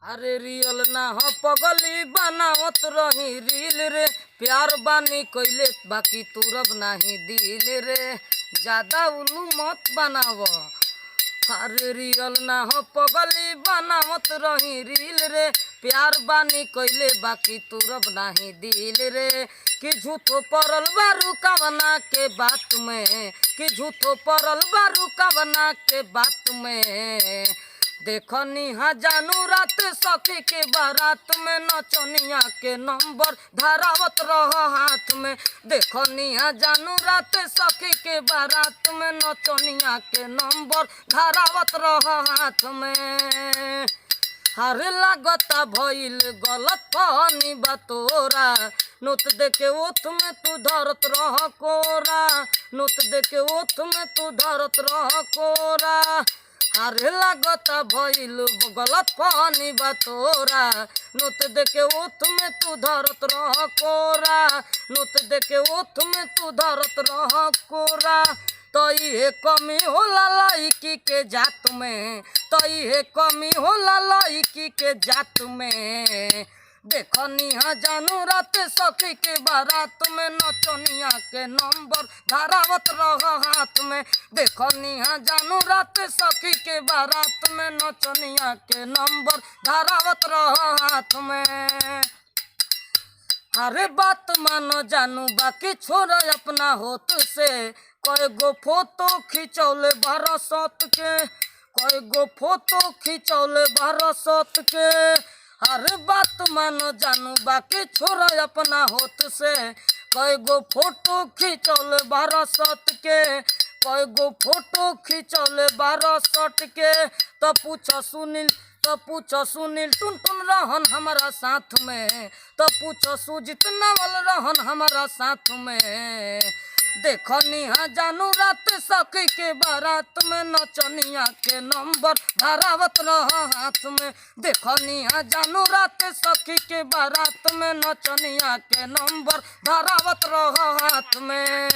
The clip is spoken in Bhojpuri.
अरे रियल ना हो पगली बनावत रही रील रे, प्यार बानी कइले बाकी तुरब नाही दिल रे, ज्यादा उल्लू मत बनाव। अरे रियल ना हो पगली बनावत रही रील रे, प्यार बानी कइले बाकी तुरब नाही दिल रे, कि झूठो परल बारू कवना के बात में, कि झूठो परल बारू कवना के बात में। देखनी हाँ जानू रात सखी के बारात में, नचनिया के नंबर धरावत रह हाथ में। देखनी हाँ जानू रात सखी के बारात में, नचनिया के नंबर धरावत रह हाथ में। हरे लागता भइल गलत फहमी बा तोरा, नोत देके ओथ में तू धरत रह कोरा, नोत देके ओथ में तू धरत रह कोरा। अरे लागता भइल गलत फहमी बा तोरा, नोत देके ओथ में तू धरत रह कोरा, नोत देके ओथ में तू धरत रह कोरा। तो ये कमी होला लड़की के जात में, तो ये कमी होला लड़की के जात में। देखनी हाँ जानू रात सखी के बारात में, नचनिया के नंबर धरावत रह हाथ में। देखनी हाँ जानू रात सखी के बारात में, नचनिया के नंबर धरावत रह हाथ में। अरे बात मानो जानू बाकी छोड़ अपना होत से, कई गो फोटो खिंचौले बरसत के, कई गो फोटो खिंचौले बरसत के। अरे बात मानो जानू बाकी छोड़ अपना होत से, कई गो फोटो खिंचौले बरसत के, कई गो फोटो खिंचौले बरसत के। तो पूछो सुनील, तो पूछो सुनील टुन टुन रहन हमारा साथ में, तो पूछो सुजीत नवल रहन हमारा साथ में। देखनी हाँ जानू रात सखी के बारात में, नचनिया के नंबर धरावत रह हाथ में। देखनी हाँ जानू रात सखी के बारात में, नचनिया के नंबर धरावत रह हाथ में।